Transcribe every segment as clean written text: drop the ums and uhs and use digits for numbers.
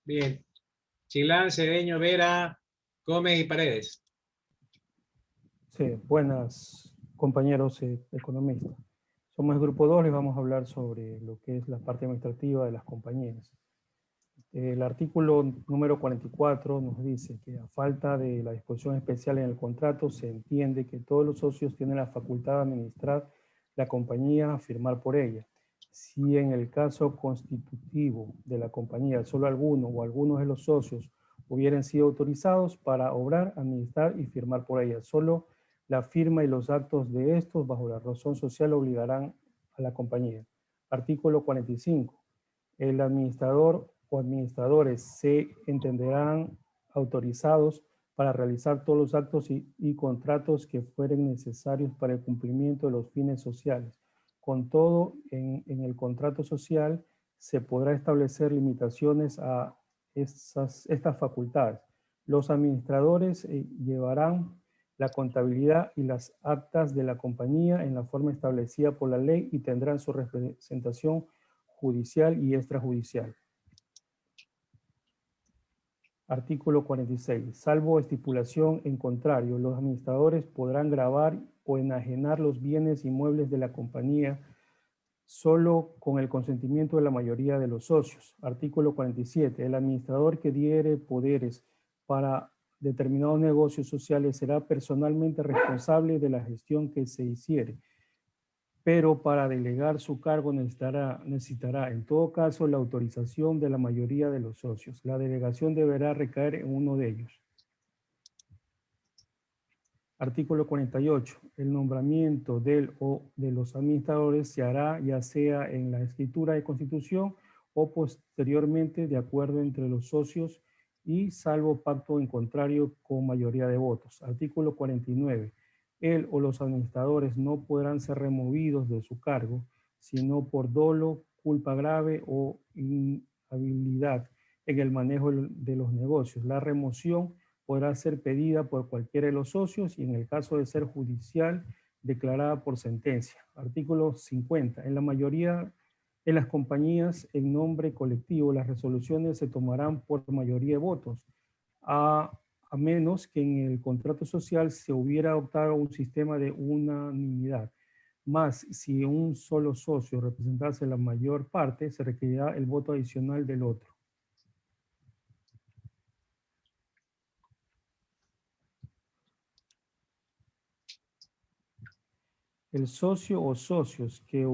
Bien. Chilán, Cedeño, Vera, Gómez y Paredes. Sí, buenas compañeros economistas. Somos el grupo 2, les vamos a hablar sobre lo que es la parte administrativa de las compañías. El artículo número 44 nos dice que a falta de la disposición especial en el contrato, se entiende que todos los socios tienen la facultad de administrar la compañía, a firmar por ella. Si en el caso constitutivo de la compañía solo alguno o algunos de los socios hubieran sido autorizados para obrar, administrar y firmar por ella, solo la firma y los actos de estos bajo la razón social obligarán a la compañía. Artículo 45. El administrador o administradores se entenderán autorizados para realizar todos los actos y contratos que fueren necesarios para el cumplimiento de los fines sociales. Con todo, en el contrato social se podrá establecer limitaciones a estas facultades. Los administradores llevarán la contabilidad y las actas de la compañía en la forma establecida por la ley y tendrán su representación judicial y extrajudicial. Artículo 46. Salvo estipulación en contrario, los administradores podrán gravar o enajenar los bienes inmuebles de la compañía solo con el consentimiento de la mayoría de los socios. Artículo 47. El administrador que diere poderes para determinados negocios sociales será personalmente responsable de la gestión que se hiciere, pero para delegar su cargo necesitará en todo caso la autorización de la mayoría de los socios. La delegación deberá recaer en uno de ellos. Artículo 48. El nombramiento del o de los administradores se hará ya sea en la escritura de constitución o posteriormente de acuerdo entre los socios y salvo pacto en contrario con mayoría de votos. Artículo 49. Él o los administradores no podrán ser removidos de su cargo, sino por dolo, culpa grave o inhabilidad en el manejo de los negocios. La remoción podrá ser pedida por cualquiera de los socios y en el caso de ser judicial, declarada por sentencia. Artículo 50. En la mayoría de las compañías en nombre colectivo, las resoluciones se tomarán por mayoría de votos, a menos que en el contrato social se hubiera adoptado un sistema de unanimidad. Más, si un solo socio representase la mayor parte, se requerirá el voto adicional del otro. El socio o socios que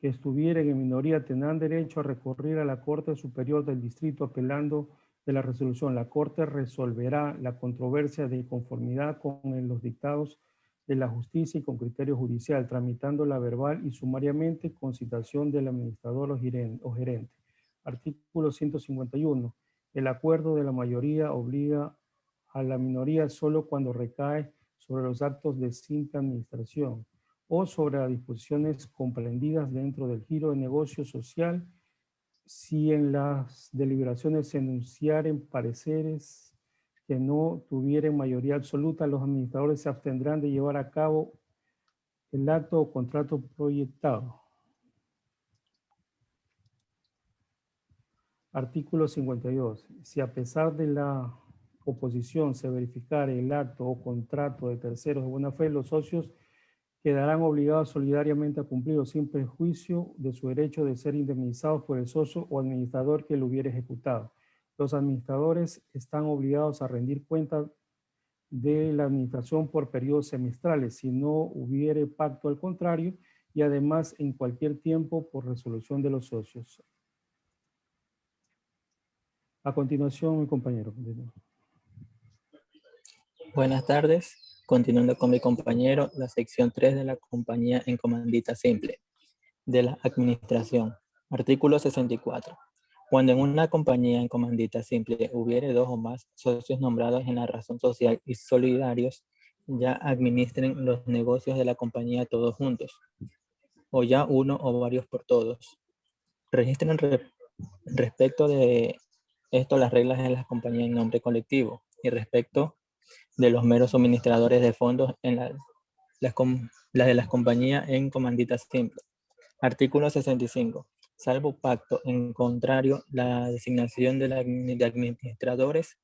estuvieran en minoría tendrán derecho a recurrir a la Corte Superior del Distrito apelando de la resolución. La Corte resolverá la controversia de conformidad con los dictados de la justicia y con criterio judicial, tramitándola verbal y sumariamente con citación del administrador o gerente. Artículo 151. El acuerdo de la mayoría obliga a la minoría solo cuando recae sobre los actos de simple administración o sobre las disposiciones comprendidas dentro del giro de negocio social, si en las deliberaciones se enunciaren pareceres que no tuvieran mayoría absoluta, los administradores se abstendrán de llevar a cabo el acto o contrato proyectado. Artículo 52. Si a pesar de la oposición se verificara el acto o contrato de terceros de buena fe, los socios quedarán obligados solidariamente a cumplir sin perjuicio de su derecho de ser indemnizados por el socio o administrador que lo hubiera ejecutado. Los administradores están obligados a rendir cuenta de la administración por periodos semestrales, si no hubiere pacto al contrario, y además en cualquier tiempo por resolución de los socios. A continuación, mi compañero. Buenas tardes. Continuando con mi compañero, la sección 3 de la compañía en comandita simple de la administración. Artículo 64. Cuando en una compañía en comandita simple hubiere dos o más socios nombrados en la razón social y solidarios, ya administren los negocios de la compañía todos juntos, o ya uno o varios por todos. Registren respecto de esto las reglas de las compañías en nombre colectivo y respecto de los meros suministradores de fondos en las de las compañías en comandita simple. Artículo 65. Salvo pacto en contrario, la designación de administradores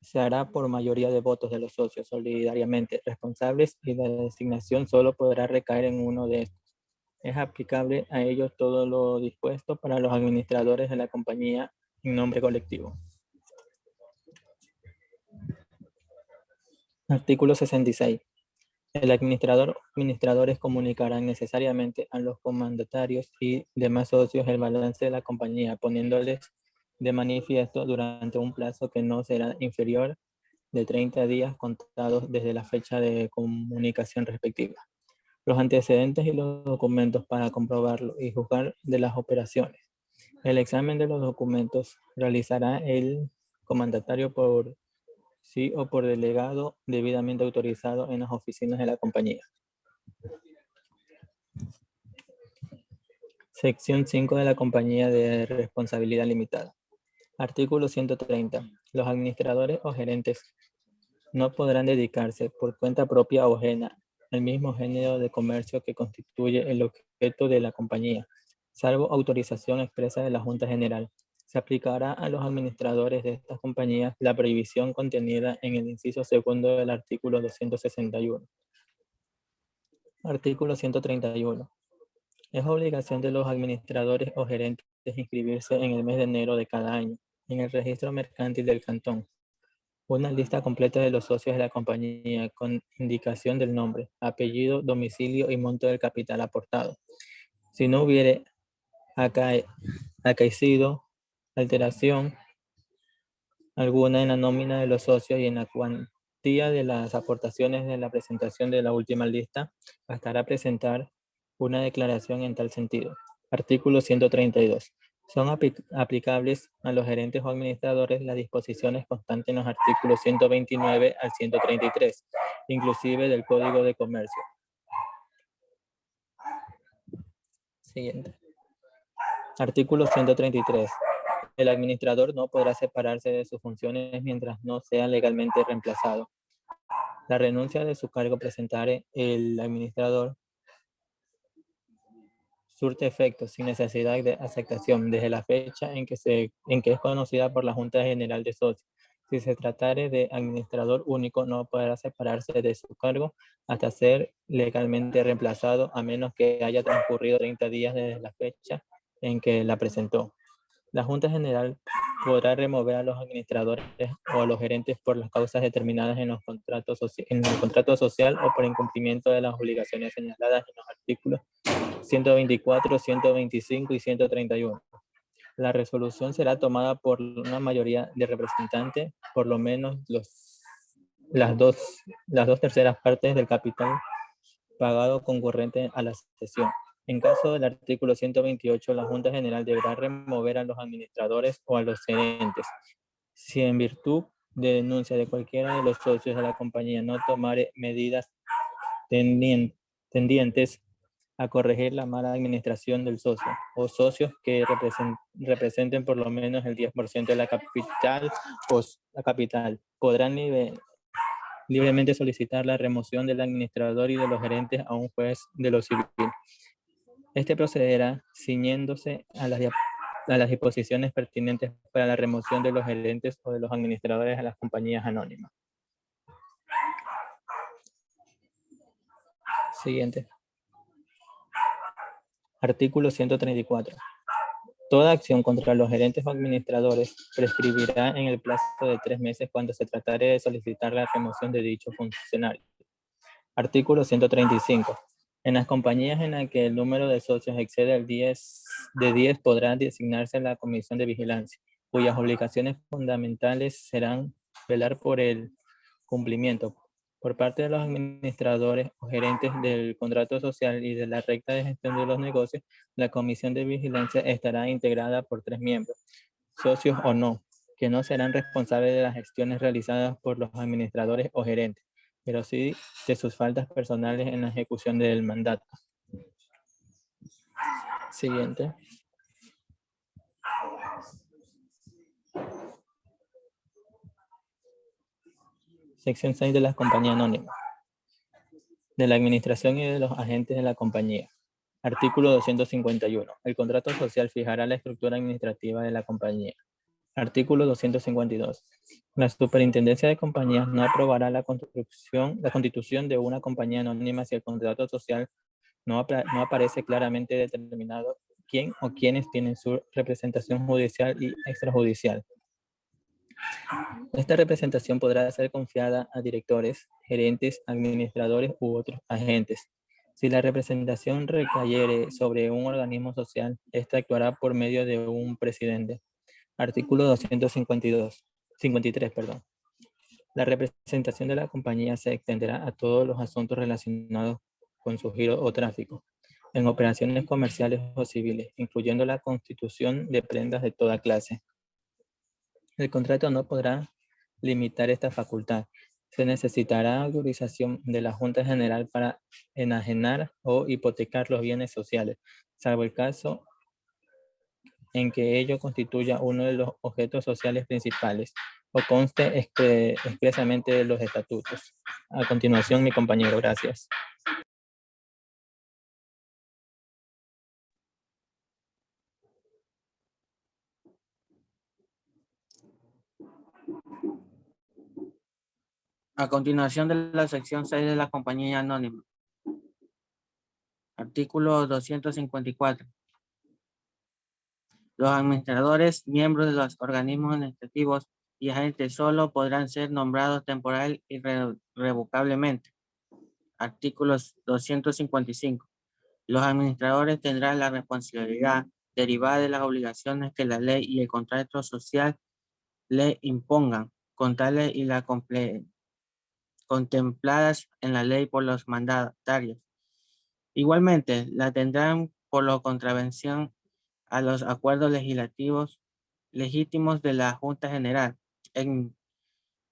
se hará por mayoría de votos de los socios solidariamente responsables y la designación solo podrá recaer en uno de estos. Es aplicable a ellos todo lo dispuesto para los administradores de la compañía en nombre colectivo. Artículo 66. El administrador o administradores comunicarán necesariamente a los comandatarios y demás socios el balance de la compañía, poniéndoles de manifiesto durante un plazo que no será inferior de 30 días contados desde la fecha de comunicación respectiva, los antecedentes y los documentos para comprobarlo y juzgar de las operaciones. El examen de los documentos realizará el comandatario por sí o por delegado debidamente autorizado en las oficinas de la compañía. Sección 5 de la compañía de responsabilidad limitada. Artículo 130. Los administradores o gerentes no podrán dedicarse por cuenta propia o ajena al mismo género de comercio que constituye el objeto de la compañía, salvo autorización expresa de la Junta General. Se aplicará a los administradores de estas compañías la prohibición contenida en el inciso segundo del artículo 261. Artículo 131. Es obligación de los administradores o gerentes inscribirse en el mes de enero de cada año en el registro mercantil del cantón una lista completa de los socios de la compañía con indicación del nombre, apellido, domicilio y monto del capital aportado. Si no hubiere acaecido alteración alguna en la nómina de los socios y en la cuantía de las aportaciones de la presentación de la última lista, bastará presentar una declaración en tal sentido. Artículo 132. Son aplicables a los gerentes o administradores las disposiciones constantes en los artículos 129 al 133, inclusive del Código de Comercio. Siguiente. Artículo 133. El administrador no podrá separarse de sus funciones mientras no sea legalmente reemplazado. La renuncia de su cargo presentare el administrador surte efecto sin necesidad de aceptación desde la fecha en que es conocida por la Junta General de Socios. Si se tratare de administrador único, no podrá separarse de su cargo hasta ser legalmente reemplazado, a menos que haya transcurrido 30 días desde la fecha en que la presentó. La Junta General podrá remover a los administradores o a los gerentes por las causas determinadas en el contrato social o por incumplimiento de las obligaciones señaladas en los artículos 124, 125 y 131. La resolución será tomada por una mayoría de representantes, por lo menos las dos terceras partes del capital pagado concurrente a la sesión. En caso del artículo 128, la Junta General deberá remover a los administradores o a los gerentes. Si en virtud de denuncia de cualquiera de los socios de la compañía no tomare medidas tendientes a corregir la mala administración del socio o socios que representen por lo menos el 10% de la capital, podrán libremente solicitar la remoción del administrador y de los gerentes a un juez de lo civil. Este procederá ciñéndose a las disposiciones pertinentes para la remoción de los gerentes o de los administradores a las compañías anónimas. Siguiente. Artículo 134. Toda acción contra los gerentes o administradores prescribirá en el plazo de 3 meses cuando se tratare de solicitar la remoción de dicho funcionario. Artículo 135. En las compañías en las que el número de socios excede el 10 podrá designarse la comisión de vigilancia, cuyas obligaciones fundamentales serán velar por el cumplimiento por parte de los administradores o gerentes del contrato social y de la recta de gestión de los negocios. La comisión de vigilancia estará integrada por 3 miembros, socios o no, que no serán responsables de las gestiones realizadas por los administradores o gerentes, pero sí de sus faltas personales en la ejecución del mandato. Siguiente. Sección 6 de la compañía anónima. De la administración y de los agentes de la compañía. Artículo 251. El contrato social fijará la estructura administrativa de la compañía. Artículo 252. La Superintendencia de Compañías no aprobará la constitución de una compañía anónima si el contrato social no aparece claramente determinado quién o quiénes tienen su representación judicial y extrajudicial. Esta representación podrá ser confiada a directores, gerentes, administradores u otros agentes. Si la representación recayere sobre un organismo social, ésta actuará por medio de un presidente. Artículo 253, perdón. La representación de la compañía se extenderá a todos los asuntos relacionados con su giro o tráfico, en operaciones comerciales o civiles, incluyendo la constitución de prendas de toda clase. El contrato no podrá limitar esta facultad. Se necesitará autorización de la Junta General para enajenar o hipotecar los bienes sociales, salvo el caso en que ello constituya uno de los objetos sociales principales o conste expresamente de los estatutos. A continuación, mi compañero, gracias. A continuación de la sección 6 de la compañía anónima. Artículo 254. Los administradores, miembros de los organismos administrativos y agentes solo podrán ser nombrados temporal y revocablemente. Artículo 255. Los administradores tendrán la responsabilidad derivada de las obligaciones que la ley y el contrato social le impongan, con tales y las contempladas en la ley por los mandatarios. Igualmente, la tendrán por la contravención a los acuerdos legislativos legítimos de la Junta General.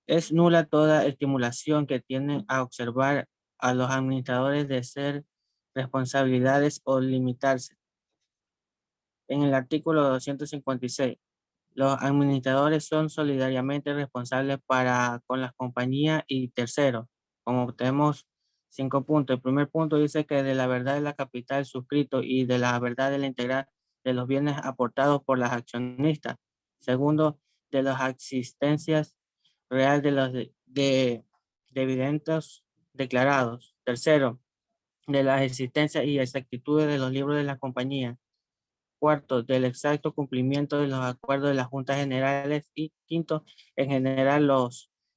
Es nula toda estimulación que tienen a observar a los administradores de ser responsabilidades o limitarse. En el artículo 256, los administradores son solidariamente responsables para con las compañías y terceros. Como tenemos 5 puntos. El primer punto dice que de la verdad de la capital suscrito y de la verdad de la integral de los bienes aportados por las accionistas. Segundo, de las existencias real de los dividendos declarados. Tercero, de las existencias y exactitudes de los libros de la compañía. Cuarto, del exacto cumplimiento de los acuerdos de las juntas generales. Y quinto, en general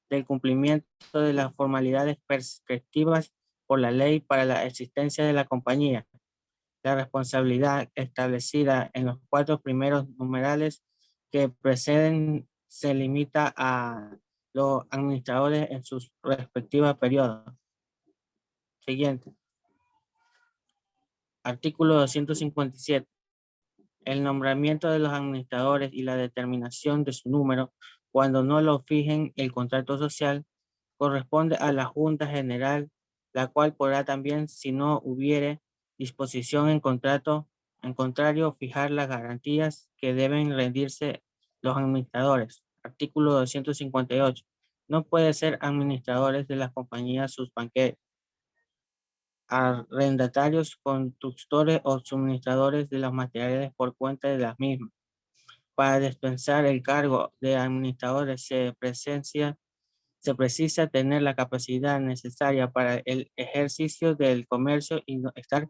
del cumplimiento de las formalidades prescriptivas por la ley para la existencia de la compañía. La responsabilidad establecida en los 4 primeros numerales que preceden se limita a los administradores en sus respectivos periodos. Siguiente. Artículo 257. El nombramiento de los administradores y la determinación de su número, cuando no lo fijen el contrato social, corresponde a la Junta General, la cual podrá también, si no hubiere disposición en contrario, fijar las garantías que deben rendirse los administradores. Artículo 258. No puede ser administradores de las compañías sus banqueros, arrendatarios, constructores o suministradores de los materiales por cuenta de las mismas. Para dispensar el cargo de administradores se precisa tener la capacidad necesaria para el ejercicio del comercio y no estar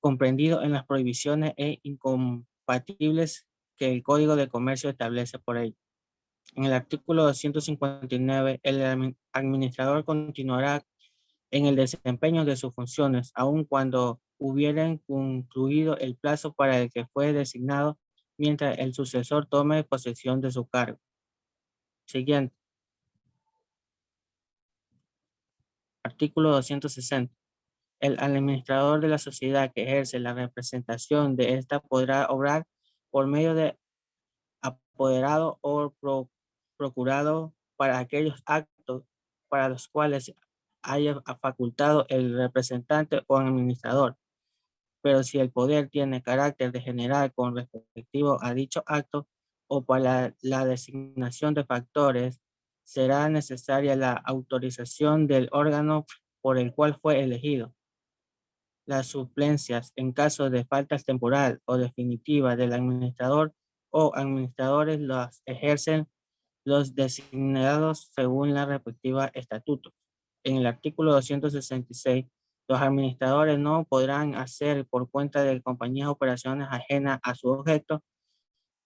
comprendido en las prohibiciones e incompatibles que el Código de Comercio establece por ello. En el artículo 259, el administrador continuará en el desempeño de sus funciones, aun cuando hubieran concluido el plazo para el que fue designado, mientras el sucesor tome posesión de su cargo. Siguiente. Artículo 260. El administrador de la sociedad que ejerce la representación de esta podrá obrar por medio de apoderado o procurado para aquellos actos para los cuales haya facultado el representante o administrador. Pero si el poder tiene carácter de general con respectivo a dicho acto o para la designación de factores, será necesaria la autorización del órgano por el cual fue elegido. las suplencias en caso de falta temporal o definitiva del administrador o administradores las ejercen los designados según la respectiva estatuto. En el artículo 266, los administradores no podrán hacer por cuenta de compañías operaciones ajenas a su objeto.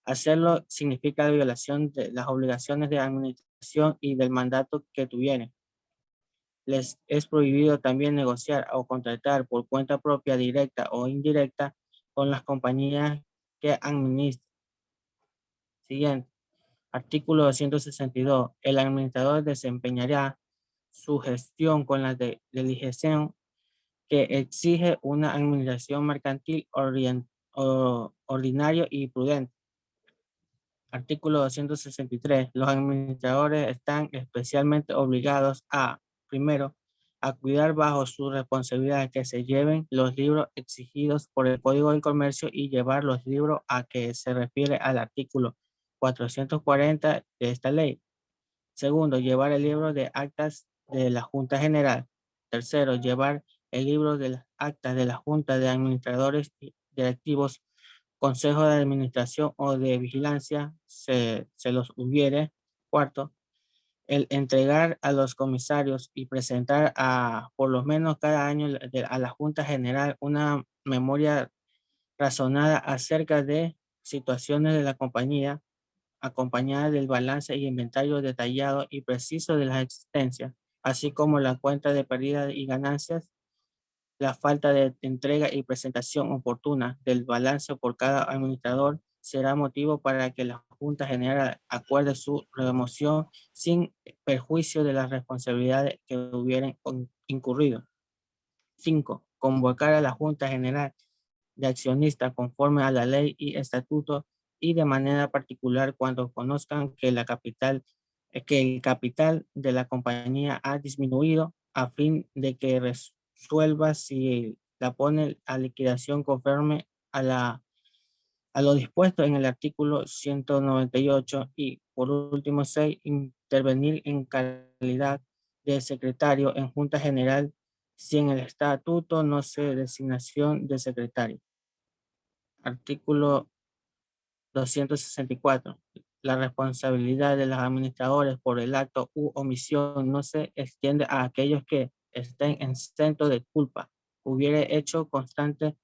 Hacerlo significa la violación de las obligaciones de administración y del mandato que tuvieran. Les es prohibido también negociar o contratar por cuenta propia directa o indirecta con las compañías que administran. Siguiente. Artículo 262. El administrador desempeñará su gestión con la diligencia que exige una administración mercantil ordinario y prudente. Artículo 263. Los administradores están especialmente obligados a, primero, a cuidar bajo su responsabilidad que se lleven los libros exigidos por el Código del Comercio y llevar los libros a que se refiere al artículo 440 de esta ley. Segundo, llevar el libro de actas de la Junta General. Tercero, llevar el libro de las actas de la Junta de Administradores y Directivos, Consejo de Administración o de Vigilancia, se los hubiere. Cuarto, el entregar a los comisarios y presentar por lo menos cada año a la Junta General una memoria razonada acerca de situaciones de la compañía, acompañada del balance y inventario detallado y preciso de las existencias, así como la cuenta de pérdidas y ganancias. La falta de entrega y presentación oportuna del balance por cada administrador será motivo para que la Junta General acuerde su remoción sin perjuicio de las responsabilidades que hubieran incurrido. 5. Convocar a la Junta General de Accionistas conforme a la ley y estatuto y de manera particular cuando conozcan que el capital de la compañía ha disminuido, a fin de que resuelva si la pone a liquidación conforme a lo dispuesto en el artículo 198 y por último 6, intervenir en calidad de secretario en Junta General si en el estatuto no se designación de secretario. Artículo 264. La responsabilidad de los administradores por el acto u omisión no se extiende a aquellos que estén exentos de culpa. Hubiera hecho constar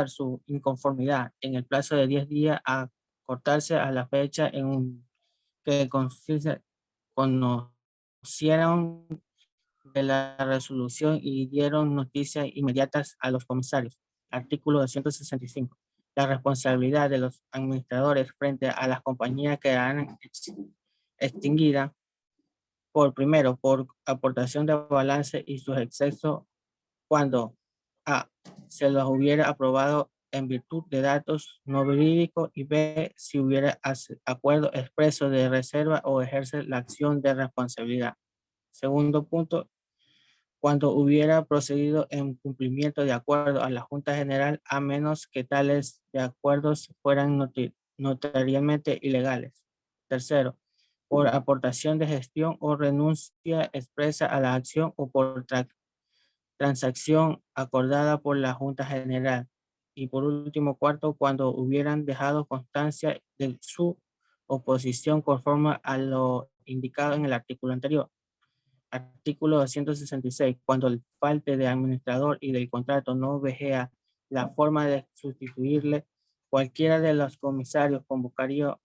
su inconformidad en el plazo de 10 días a cortarse a la fecha en que conocieron de la resolución y dieron noticias inmediatas a los comisarios. Artículo 265. La responsabilidad de los administradores frente a las compañías quedarán extinguidas por aportación de balance y sus excesos cuando a. se los hubiera aprobado en virtud de datos no verídicos y b. si hubiera acuerdo expreso de reserva o ejerce la acción de responsabilidad. Segundo punto, cuando hubiera procedido en cumplimiento de acuerdo a la Junta General, a menos que tales de acuerdos fueran notariamente ilegales. Tercero, por aportación de gestión o renuncia expresa a la acción o por transacción acordada por la Junta General. Y por último, cuarto, cuando hubieran dejado constancia de su oposición conforme a lo indicado en el artículo anterior. Artículo 266. Cuando el falte de administrador y del contrato no vejea la forma de sustituirle, cualquiera de los comisarios convocaría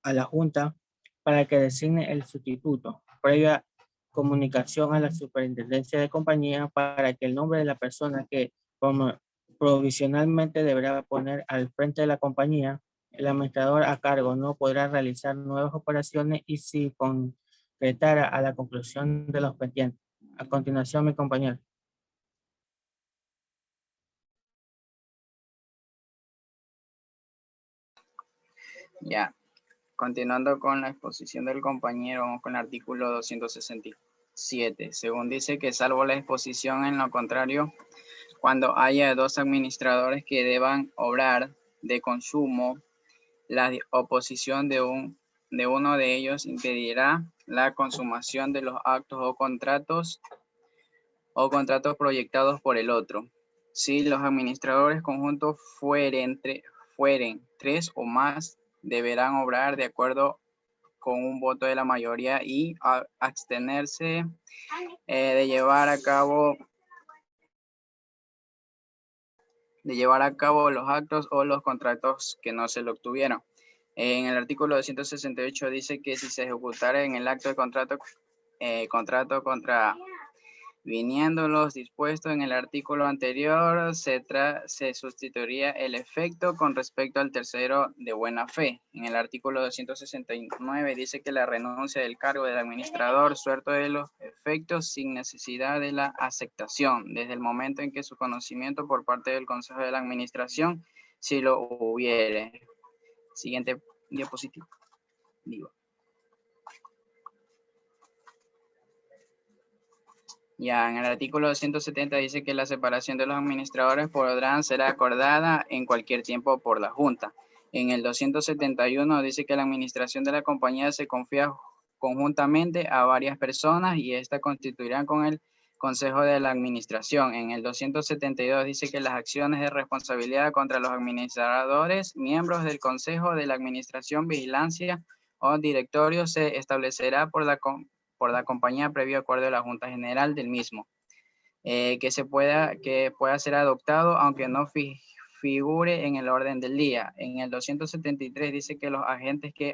a la Junta para que designe el sustituto, previa comunicación a la superintendencia de compañía para que el nombre de la persona que provisionalmente deberá poner al frente de la compañía. El administrador a cargo no podrá realizar nuevas operaciones y si concretara a la conclusión de los pendientes. A continuación, mi compañero. Ya, continuando con la exposición del compañero, vamos con el artículo 267. Según dice que salvo la exposición en lo contrario, cuando haya dos administradores que deban obrar de consumo, la oposición de uno de ellos impedirá la consumación de los actos o contratos o contratos proyectados por el otro. Si los administradores conjuntos fueren 3 o más, deberán obrar de acuerdo con un voto de la mayoría y abstenerse de llevar a cabo los actos o los contratos que no se lo obtuvieron. En el artículo 268 dice que si se ejecutara en el acto de contrato contraviniendo los dispuestos en el artículo anterior, se sustituiría el efecto con respecto al tercero de buena fe. En el artículo 269 dice que la renuncia del cargo del administrador suelto de los efectos sin necesidad de la aceptación, desde el momento en que su conocimiento por parte del Consejo de la Administración, si lo hubiere. Siguiente diapositiva. Ya en el artículo 270 dice que la separación de los administradores podrán ser acordada en cualquier tiempo por la Junta. En el 271 dice que la administración de la compañía se confía conjuntamente a varias personas y esta constituirán con el Consejo de la Administración. En el 272 dice que las acciones de responsabilidad contra los administradores, miembros del Consejo de la Administración, vigilancia o directorio se establecerá por la compañía previo acuerdo de la Junta General del mismo, que pueda ser adoptado aunque no figure en el orden del día. En el 273 dice que los agentes que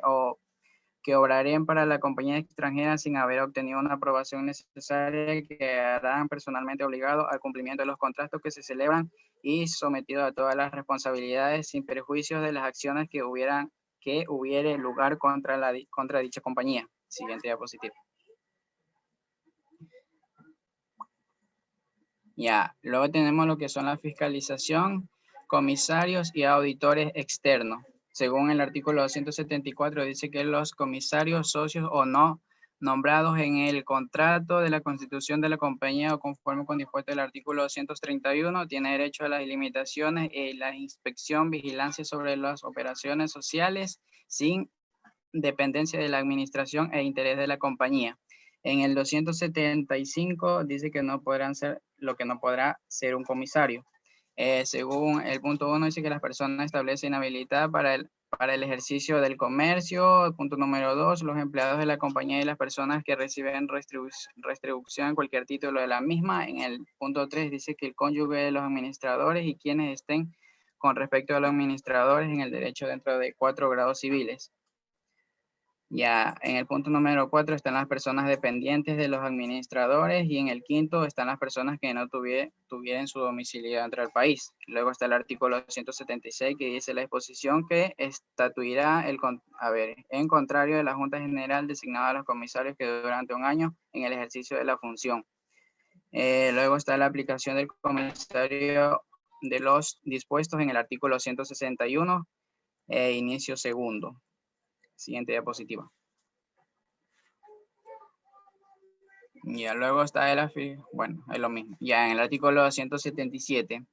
obraren para la compañía extranjera sin haber obtenido una aprobación necesaria quedarán personalmente obligados al cumplimiento de los contratos que se celebran y sometidos a todas las responsabilidades sin perjuicios de las acciones que hubiere lugar contra dicha compañía. Siguiente diapositiva. Ya, luego tenemos lo que son la fiscalización, comisarios y auditores externos. Según el artículo 274 dice que los comisarios, socios o no nombrados en el contrato de la constitución de la compañía o conforme con dispuesto del artículo 231 tiene derecho a las limitaciones y la inspección, vigilancia sobre las operaciones sociales sin dependencia de la administración e interés de la compañía. En el 275 dice que no podrán ser lo que no podrá ser un comisario. Según el punto 1 dice que las personas establecen habilidad para el ejercicio del comercio. El punto número 2, los empleados de la compañía y las personas que reciben retribución en cualquier título de la misma. En el punto 3 dice que el cónyuge de los administradores y quienes estén con respecto a los administradores en el derecho dentro de 4 grados civiles. Ya en el punto número 4 están las personas dependientes de los administradores y en el quinto están las personas que no tuvieran su domicilio dentro del país. Luego está el artículo 176 que dice la disposición que estatuirá en contrario de la Junta General designada a los comisarios que durante un año en el ejercicio de la función. Luego está la aplicación del comisario de los dispuestos en el artículo 161, inicio segundo. Siguiente diapositiva. Ya, luego está bueno, es lo mismo. Ya en el artículo 177,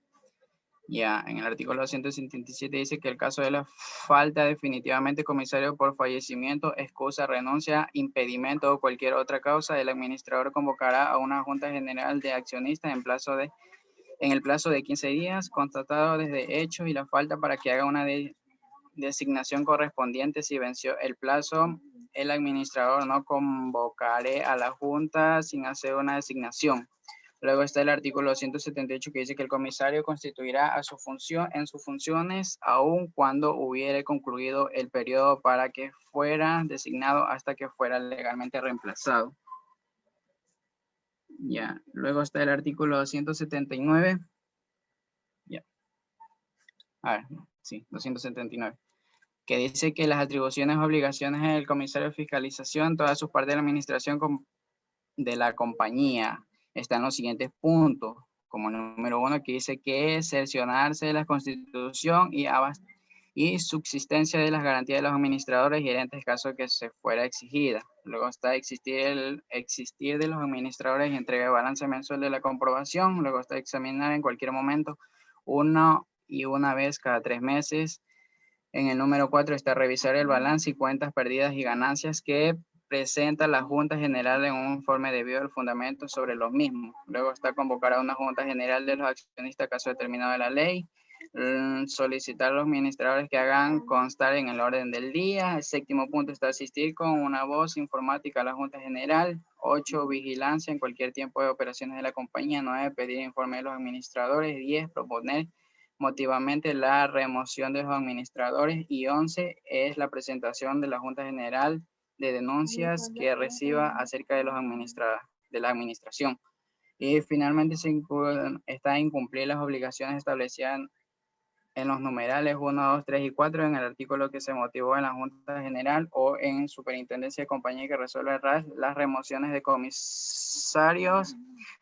ya en el artículo 177 dice que el caso de la falta definitivamente comisario por fallecimiento, excusa, renuncia, impedimento o cualquier otra causa, el administrador convocará a una junta general de accionistas en el plazo de 15 días, constatado desde hechos y la falta para que haga una designación correspondiente. Si venció el plazo, el administrador no convocará a la junta sin hacer una designación. Luego está el artículo 178 que dice que el comisario constituirá en sus funciones aun cuando hubiere concluido el periodo para que fuera designado hasta que fuera legalmente reemplazado. Ya, luego está el artículo 179. Ya. A ver, sí, 279. Que dice que las atribuciones y obligaciones del comisario de fiscalización, todas sus partes de la administración de la compañía, están los siguientes puntos, como número 1 que dice que cerciorarse de la constitución y subsistencia de las garantías de los administradores y gerentes en caso de que se fuera exigida. Luego está existir de los administradores y entrega de balance mensual de la comprobación. Luego está examinar en cualquier momento una vez cada 3 meses. En el número 4 está revisar el balance y cuentas perdidas y ganancias que presenta la Junta General en un informe debido al fundamento sobre los mismos. Luego está convocar a una Junta General de los accionistas caso determinado de la ley. Solicitar a los administradores que hagan constar en el orden del día. El séptimo punto está asistir con una voz informática a la Junta General. 8, vigilancia en cualquier tiempo de operaciones de la compañía. 9, pedir informe de los administradores. 10, proponer motivamente la remoción de los administradores. Y 11 es la presentación de la Junta General de denuncias que reciba acerca de los de la administración. Y finalmente está incumplir las obligaciones establecidas en los numerales 1, 2, 3 y 4 en el artículo que se motivó en la Junta General o en Superintendencia de Compañía que resuelve las remociones de comisarios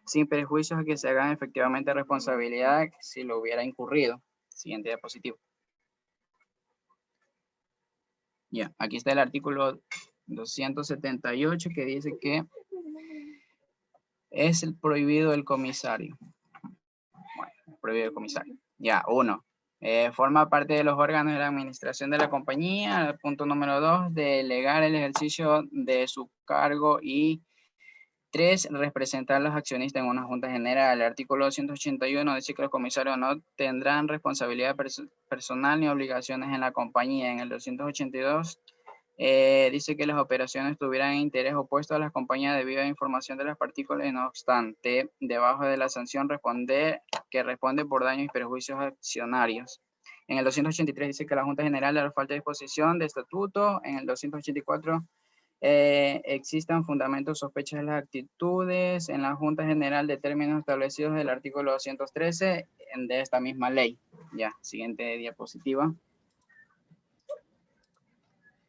sin perjuicios a que se hagan efectivamente responsabilidad si lo hubiera incurrido. Siguiente diapositiva. Ya, aquí está el artículo 278 que dice que es prohibido el comisario. Bueno, prohibido el comisario. Ya, 1. Forma parte de los órganos de la administración de la compañía. El punto número 2, delegar el ejercicio de su cargo. Y 3, representar a los accionistas en una junta general. El artículo 281 dice que los comisarios no tendrán responsabilidad personal ni obligaciones en la compañía. En el 282 dice que las operaciones tuvieran interés opuesto a las compañías debido a información de las partículas y no obstante, debajo de la sanción que responde por daños y perjuicios accionarios. En el 283 dice que la Junta General de la falta de disposición de estatuto. En el 284 existan fundamentos sospechas de las actitudes en la Junta General de términos establecidos del artículo 213 de esta misma ley. Ya, siguiente diapositiva.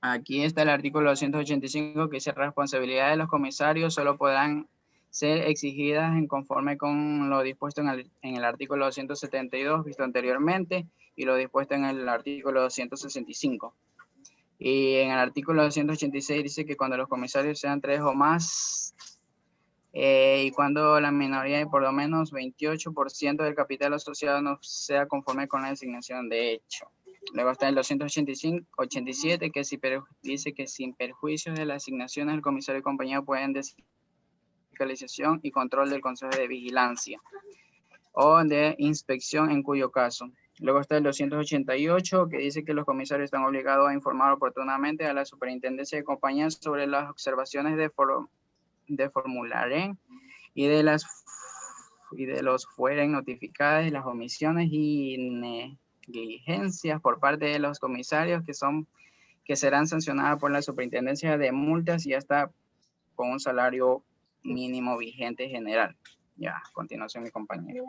Aquí está el artículo 285 que dice responsabilidad de los comisarios solo podrán ser exigidas en conforme con lo dispuesto en el artículo 272 visto anteriormente y lo dispuesto en el artículo 265. Y en el artículo 286 dice que cuando los comisarios sean 3 o más y cuando la minoría de por lo menos 28% del capital asociado no sea conforme con la designación de hecho. Luego está el 287 que dice que sin perjuicios de las asignaciones del comisario de compañía pueden fiscalización y control del Consejo de Vigilancia o de inspección en cuyo caso. Luego está el 288 que dice que los comisarios están obligados a informar oportunamente a la Superintendencia de Compañías sobre las observaciones de formulario y de los fueren notificadas las omisiones y negligencias por parte de los comisarios que serán sancionadas por la Superintendencia de Multas y hasta con un salario mínimo vigente general. Ya, a continuación mi compañero.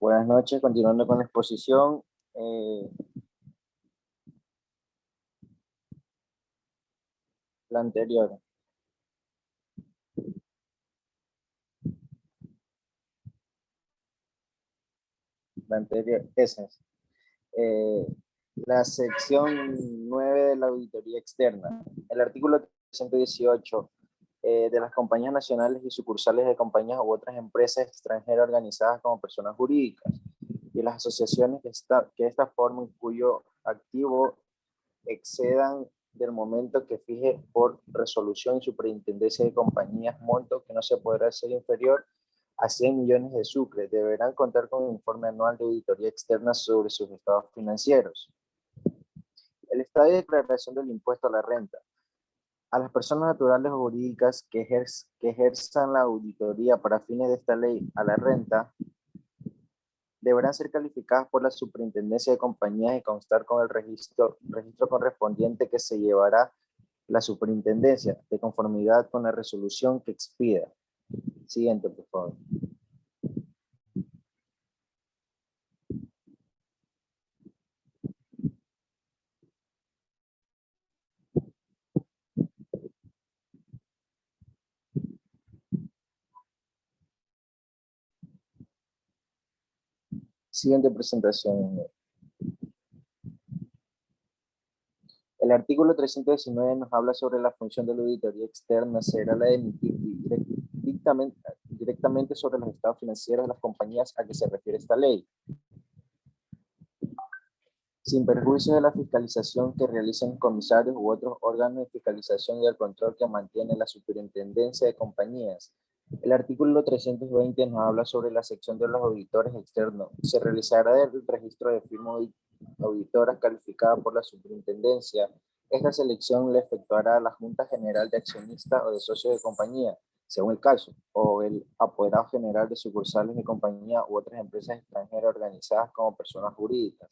Buenas noches, continuando con la exposición. La anterior. Esa es. La sección 9 de la auditoría externa. El artículo 318 de las compañías nacionales y sucursales de compañías u otras empresas extranjeras organizadas como personas jurídicas y las asociaciones que esta forman cuyo activo excedan del momento que fije por resolución y superintendencia de compañías monto que no se podrá ser inferior a 100 millones de sucres, deberán contar con un informe anual de auditoría externa sobre sus estados financieros. El estado de declaración del impuesto a la renta. A las personas naturales o jurídicas que ejerzan la auditoría para fines de esta ley a la renta deberán ser calificadas por la Superintendencia de Compañías y constar con el registro correspondiente que se llevará la Superintendencia de conformidad con la resolución que expida. Siguiente, por favor. Siguiente presentación. El artículo 319 nos habla sobre la función de la auditoría externa. Será la de emitir directamente sobre los estados financieros de las compañías a que se refiere esta ley. sin perjuicio de la fiscalización que realicen comisarios u otros órganos de fiscalización y el control que mantiene la Superintendencia de Compañías. El artículo 320 nos habla sobre la sección de los auditores externos. Se realizará el registro de firmas auditoras calificadas por la Superintendencia. Esta selección la efectuará la Junta General de Accionistas o de Socios de Compañía, según el caso, o el apoderado general de sucursales de compañía u otras empresas extranjeras organizadas como personas jurídicas.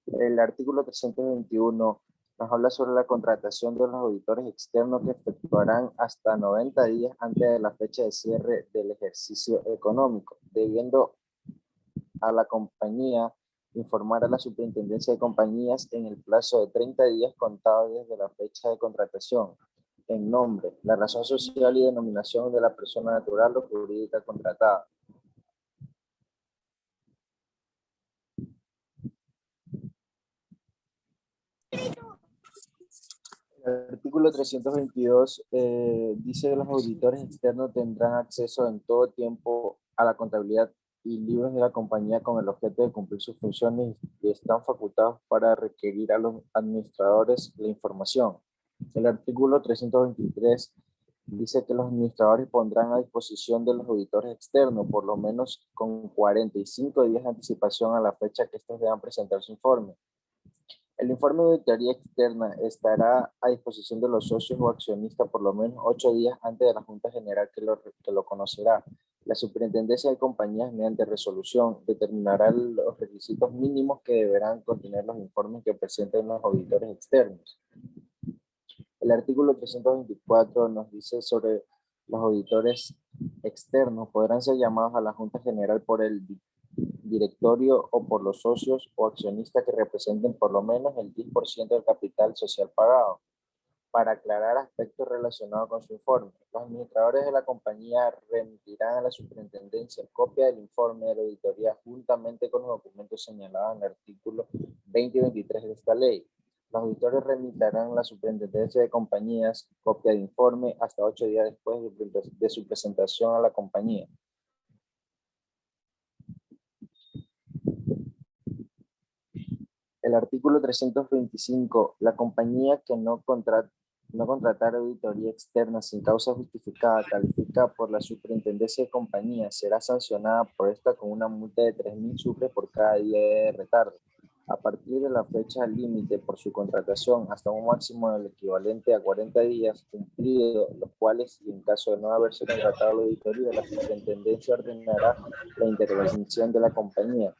El artículo 321 nos habla sobre la contratación de los auditores externos que efectuarán hasta 90 días antes de la fecha de cierre del ejercicio económico, debiendo a la compañía informar a la Superintendencia de Compañías en el plazo de 30 días contados desde la fecha de contratación, en nombre, la razón social y denominación de la persona natural o jurídica contratada. El artículo 322 dice que los auditores externos tendrán acceso en todo tiempo a la contabilidad y libros de la compañía con el objeto de cumplir sus funciones y están facultados para requerir a los administradores la información. El artículo 323 dice que los administradores pondrán a disposición de los auditores externos, por lo menos con 45 días de anticipación a la fecha que estos deban presentar su informe. El informe de auditoría externa estará a disposición de los socios o accionistas por lo menos 8 días antes de la Junta General que lo conocerá. La Superintendencia de Compañías, mediante resolución, determinará los requisitos mínimos que deberán contener los informes que presenten los auditores externos. El artículo 324 nos dice sobre los auditores externos podrán ser llamados a la Junta General por el directorio o por los socios o accionistas que representen por lo menos el 10% del capital social pagado, para aclarar aspectos relacionados con su informe. Los administradores de la compañía remitirán a la Superintendencia copia del informe de la auditoría juntamente con los documentos señalados en el artículo 20 y 23 de esta ley. Los auditores remitirán a la Superintendencia de Compañías copia de informe hasta 8 días después de su presentación a la compañía. El artículo 325, la compañía que no contratar auditoría externa sin causa justificada calificada por la Superintendencia de Compañías será sancionada por esta con una multa de 3.000 sucres por cada día de retardo. A partir de la fecha límite por su contratación hasta un máximo del equivalente a 40 días cumplidos, los cuales, en caso de no haberse contratado la auditoría, la Superintendencia ordenará la intervención de la compañía.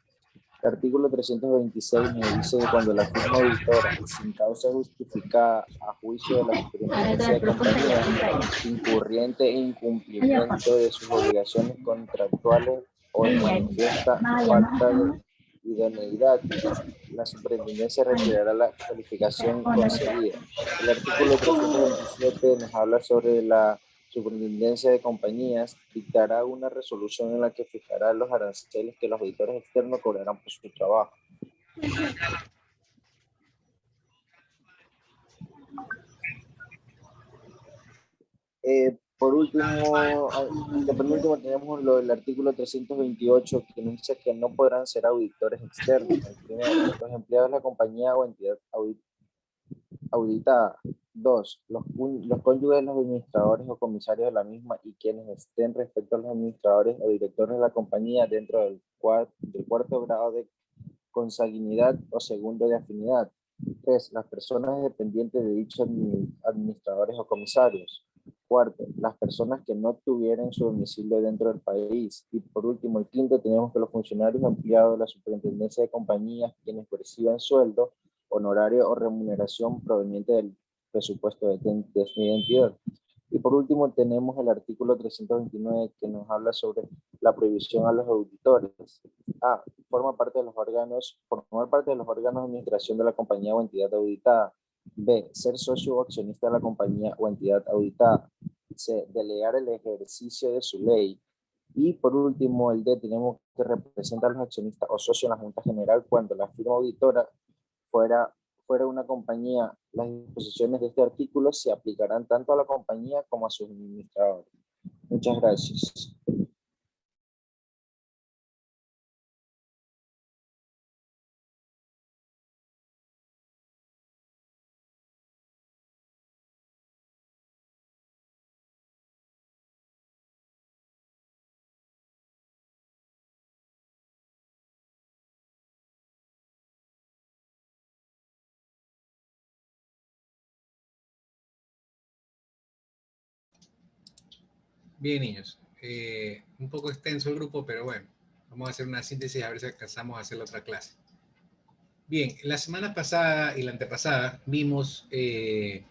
El artículo 326 nos dice que cuando la firma auditora, sin causa justificada a juicio de la Superintendencia de Compañías, incurriente en incumplimiento de sus obligaciones contractuales o en manifiesta falta de idoneidad, la Superintendencia retirará la calificación concedida. El artículo 327 nos habla sobre la Superintendencia de Compañías dictará una resolución en la que fijará los aranceles que los auditores externos cobrarán por su trabajo. Por último, de penúltimo tenemos lo del artículo 328 que nos dice que no podrán ser auditores externos. El primero, los empleados de la compañía o entidad auditada. 2. Los cónyuges de los administradores o comisarios de la misma y quienes estén respecto a los administradores o directores de la compañía dentro del cuarto grado de consanguinidad o segundo de afinidad. 3. Las personas dependientes de dichos administradores o comisarios. 4. Las personas que no tuvieran su domicilio dentro del país. Y por último, el quinto, tenemos que los funcionarios empleados de la Superintendencia de Compañías quienes perciban sueldo, honorario o remuneración proveniente del presupuesto de su identidad. Y por último tenemos el artículo 329 que nos habla sobre la prohibición a los auditores. A. Formar parte de los órganos de administración de la compañía o entidad auditada. B. Ser socio o accionista de la compañía o entidad auditada. C. Delegar el ejercicio de su ley. Y por último, el D. Tenemos que representar a los accionistas o socios en la Junta General cuando la firma auditora fuera una compañía. Las disposiciones de este artículo se aplicarán tanto a la compañía como a sus administradores. Muchas gracias. Bien, niños. Un poco extenso el grupo, pero bueno, vamos a hacer una síntesis a ver si alcanzamos a hacer la otra clase. Bien, la semana pasada y la antepasada vimos qué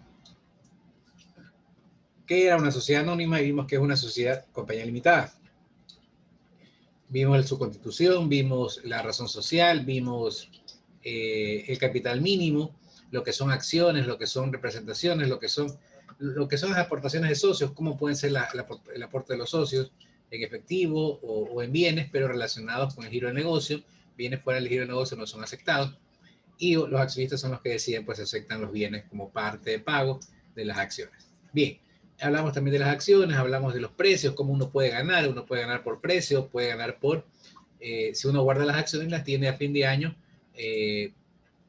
era una sociedad anónima y vimos que es una sociedad compañía limitada. Vimos su constitución, vimos la razón social, vimos el capital mínimo, lo que son acciones, lo que son representaciones, lo que son las aportaciones de socios, cómo pueden ser el aporte de los socios en efectivo o en bienes, pero relacionados con el giro de negocio. Bienes fuera del giro de negocio no son aceptados. Y los accionistas son los que deciden, pues aceptan los bienes como parte de pago de las acciones. Bien, hablamos también de las acciones, hablamos de los precios, cómo uno puede ganar por precio, puede ganar por, si uno guarda las acciones, las tiene a fin de año,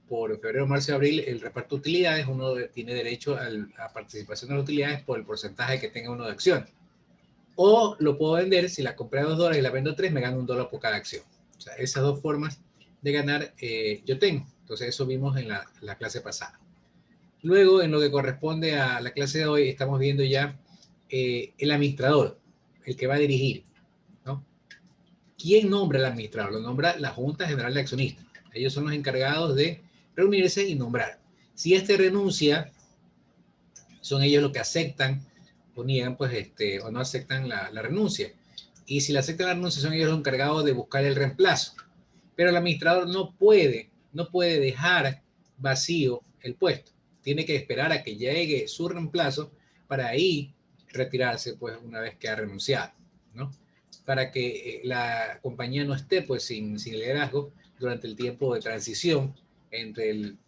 por febrero, marzo y abril, el reparto de utilidades, uno tiene derecho a participación de las utilidades por el porcentaje que tenga uno de acciones. O lo puedo vender, si la compré a $2 y la vendo a 3, me gano $1 por cada acción. O sea, esas dos formas de ganar yo tengo. Entonces eso vimos en la clase pasada. Luego, en lo que corresponde a la clase de hoy, estamos viendo ya el administrador, el que va a dirigir, ¿no? ¿Quién nombra al administrador? Lo nombra la Junta General de Accionistas. Ellos son los encargados de reunirse y nombrar. Si este renuncia, son ellos los que aceptan o niegan, pues, o no aceptan la renuncia. Y si le aceptan la renuncia, son ellos los encargados de buscar el reemplazo. Pero el administrador no puede dejar vacío el puesto. Tiene que esperar a que llegue su reemplazo para ahí retirarse, pues, una vez que ha renunciado, ¿no? Para que la compañía no esté, pues, sin liderazgo durante el tiempo de transición entre el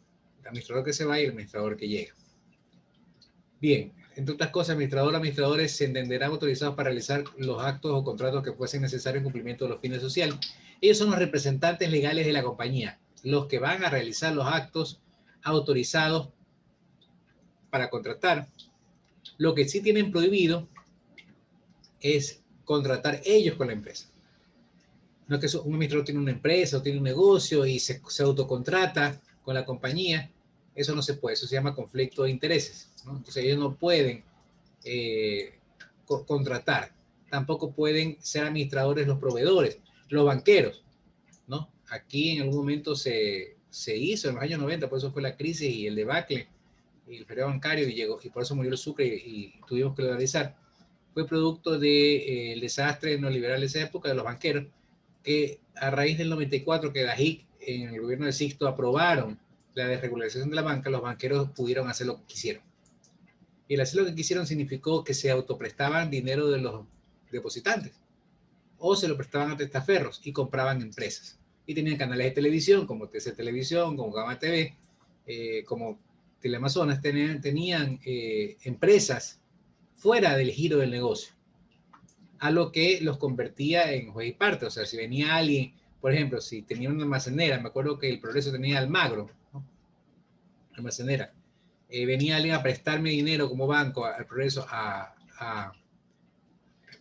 administrador que se va y el administrador que llega. Bien, entre otras cosas, administradores se entenderán autorizados para realizar los actos o contratos que fuesen necesarios en cumplimiento de los fines sociales. Ellos son los representantes legales de la compañía, los que van a realizar los actos autorizados para contratar. Lo que sí tienen prohibido es contratar ellos con la empresa. No es que un administrador tiene una empresa o tiene un negocio y se autocontrata con la compañía. Eso no se puede, eso se llama conflicto de intereses, ¿no? Entonces ellos no pueden contratar. Tampoco pueden ser administradores los proveedores, los banqueros, ¿no? Aquí en algún momento se hizo en los años 90, por eso fue la crisis y el debacle y el feriado bancario y por eso murió el Sucre y tuvimos que legalizar. Fue producto del desastre neoliberal de esa época de los banqueros, que a raíz del 94 que la JIC en el gobierno de Sixto aprobaron la desregularización de la banca, los banqueros pudieron hacer lo que quisieron. Y el hacer lo que quisieron significó que se autoprestaban dinero de los depositantes o se lo prestaban a testaferros y compraban empresas. Y tenían canales de televisión como TC Televisión, como Gama TV, como Teleamazonas, tenían empresas fuera del giro del negocio, a lo que los convertía en juez y parte. O sea, si venía alguien, por ejemplo, si tenía una almacenera, me acuerdo que el Progreso tenía Almagro, ¿no? Almacenera. Venía alguien a prestarme dinero como banco al Progreso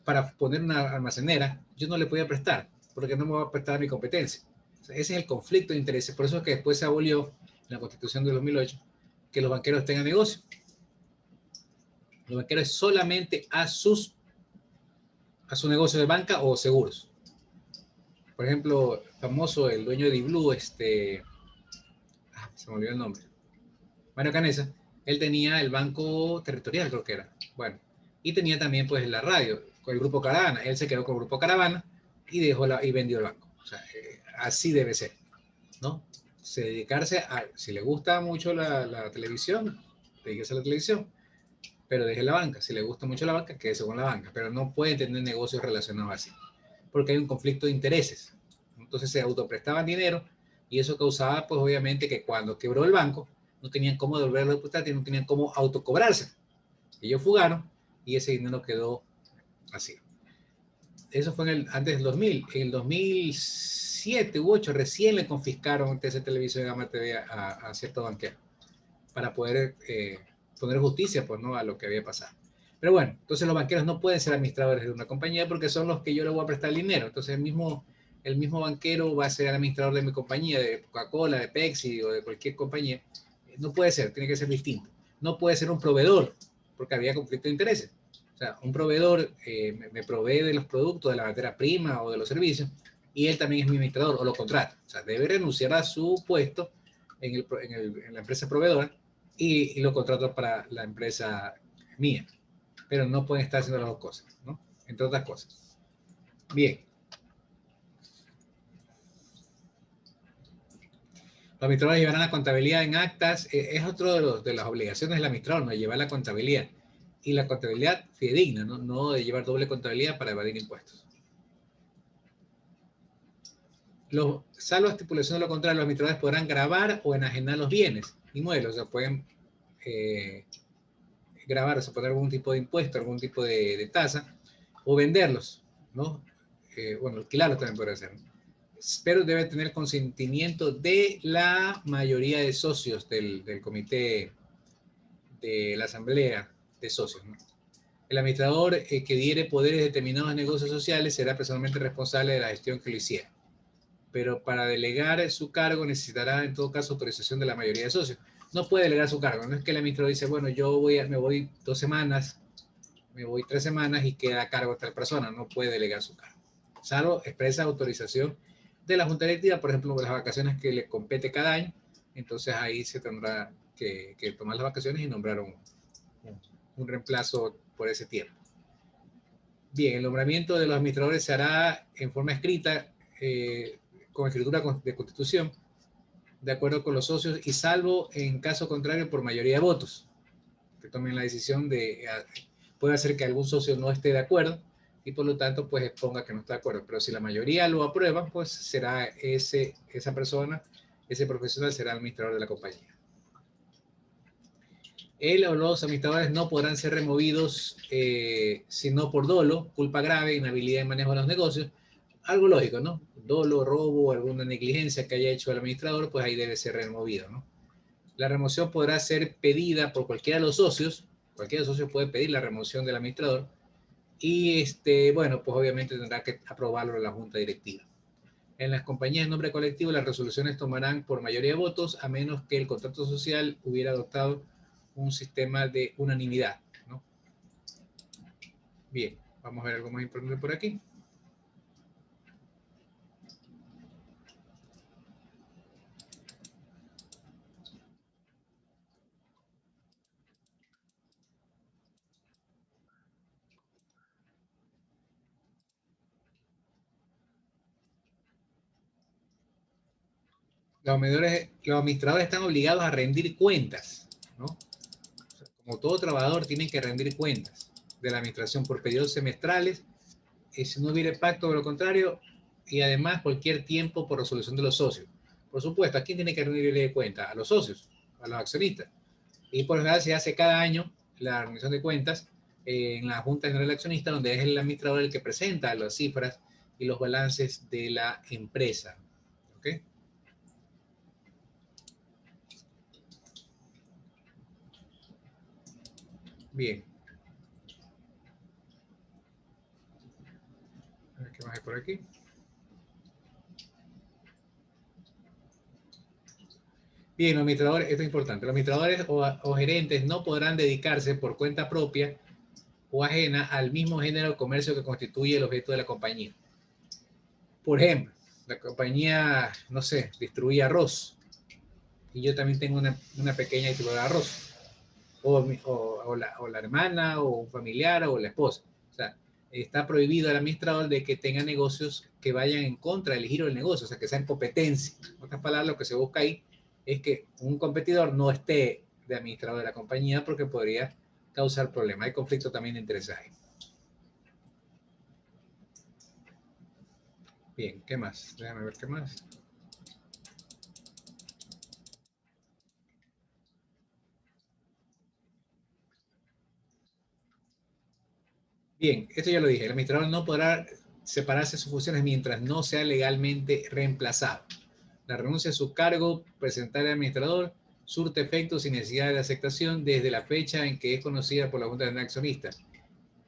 para poner una almacenera, yo no le podía prestar, porque no me va a prestar a mi competencia. O sea, ese es el conflicto de intereses. Por eso es que después se abolió en la Constitución de 2008 que los banqueros tengan negocio. Los banqueros solamente a su negocio de banca o seguros. Por ejemplo, famoso el dueño de Iblu, se me olvidó el nombre, Mario Canesa, él tenía el Banco Territorial, creo que era. Bueno, y tenía también pues la radio con el Grupo Caravana. Él se quedó con el Grupo Caravana y y vendió el banco. O sea, así debe ser, ¿no? Dedicarse si le gusta mucho la televisión, dedíquese a la televisión, pero deje la banca. Si le gusta mucho la banca, quédese con la banca, pero no puede tener negocios relacionados así, porque hay un conflicto de intereses. Entonces se autoprestaban dinero y eso causaba, pues obviamente, que cuando quebró el banco, no tenían cómo devolverlo de prestar y no tenían cómo autocobrarse. Ellos fugaron y ese dinero quedó así. Eso fue antes del 2000. En el 2007 u 2008 recién le confiscaron TC Televisión y Gama TV a ciertos banqueros para poder poner justicia, pues, ¿no?, a lo que había pasado. Pero bueno, entonces los banqueros no pueden ser administradores de una compañía porque son los que yo le voy a prestar el dinero. Entonces el mismo banquero va a ser administrador de mi compañía, de Coca-Cola, de Pepsi o de cualquier compañía. No puede ser, tiene que ser distinto. No puede ser un proveedor porque había conflicto de intereses. O sea, un proveedor me provee de los productos, de la materia prima o de los servicios, y él también es mi administrador o lo contrata. O sea, debe renunciar a su puesto en la empresa proveedora y lo contrato para la empresa mía. Pero no pueden estar haciendo las dos cosas, ¿no? Entre otras cosas. Bien. Los administradores llevarán la contabilidad en actas. Es otro de las obligaciones del administrador, ¿no? Llevar la contabilidad. Y la contabilidad fidedigna, ¿no? No de llevar doble contabilidad para evadir impuestos. Salvo estipulación de lo contrario, los administradores podrán gravar o enajenar los bienes inmuebles. O sea, pueden grabar, o sea, poner algún tipo de impuesto, algún tipo de tasa, o venderlos, ¿no? Bueno, alquilarlos también podría ser, ¿no? Pero debe tener consentimiento de la mayoría de socios del comité de la asamblea de socios, ¿no? El administrador que diere poderes determinados en negocios sociales será personalmente responsable de la gestión que lo hiciera, pero para delegar su cargo necesitará en todo caso autorización de la mayoría de socios. No puede delegar su cargo, no es que el administrador dice, bueno, me voy 2 semanas, me voy 3 semanas y queda a cargo de tal persona, no puede delegar su cargo, salvo expresa autorización de la junta directiva, por ejemplo, las vacaciones que le compete cada año, entonces ahí se tendrá que tomar las vacaciones y nombrar un reemplazo por ese tiempo. Bien, el nombramiento de los administradores se hará en forma escrita, con escritura de constitución, de acuerdo con los socios y salvo en caso contrario por mayoría de votos, que tomen la decisión puede hacer que algún socio no esté de acuerdo y por lo tanto pues exponga que no está de acuerdo, pero si la mayoría lo aprueba, pues será esa persona, ese profesional será el administrador de la compañía. Él o los administradores no podrán ser removidos sino por dolo, culpa grave, inhabilidad en manejo de los negocios. Algo lógico, ¿no? Dolo, robo, alguna negligencia que haya hecho el administrador, pues ahí debe ser removido, ¿no? La remoción podrá ser pedida por cualquiera de los socios. Cualquiera de los socios puede pedir la remoción del administrador. Y, bueno, pues obviamente tendrá que aprobarlo la junta directiva. En las compañías de nombre colectivo, las resoluciones tomarán por mayoría de votos, a menos que el contrato social hubiera adoptado un sistema de unanimidad, ¿no? Bien, vamos a ver algo más importante por aquí. Los administradores están obligados a rendir cuentas, ¿no? O sea, como todo trabajador, tienen que rendir cuentas de la administración por periodos semestrales, si no hubiera pacto o lo contrario, y además cualquier tiempo por resolución de los socios. Por supuesto, ¿a quién tiene que rendirle cuenta? A los socios, a los accionistas. Y por lo general se hace cada año la rendición de cuentas en la Junta General de Accionistas, donde es el administrador el que presenta las cifras y los balances de la empresa. ¿Ok? Bien. A ver qué más hay por aquí. Bien, los administradores, esto es importante, los administradores o gerentes no podrán dedicarse por cuenta propia o ajena al mismo género de comercio que constituye el objeto de la compañía. Por ejemplo, la compañía, no sé, distribuye arroz y yo también tengo una pequeña distribuidora de arroz. O la hermana, o un familiar, o la esposa. O sea, está prohibido al administrador de que tenga negocios que vayan en contra del giro del negocio, o sea, que sean competencia. En otras palabras, lo que se busca ahí es que un competidor no esté de administrador de la compañía porque podría causar problemas. Hay conflicto también de intereses ahí. Bien, ¿qué más? Déjame ver qué más. Bien, esto ya lo dije. El administrador no podrá separarse de sus funciones mientras no sea legalmente reemplazado. La renuncia a su cargo, presentar al administrador, surte efecto sin necesidad de aceptación desde la fecha en que es conocida por la Junta de Accionistas.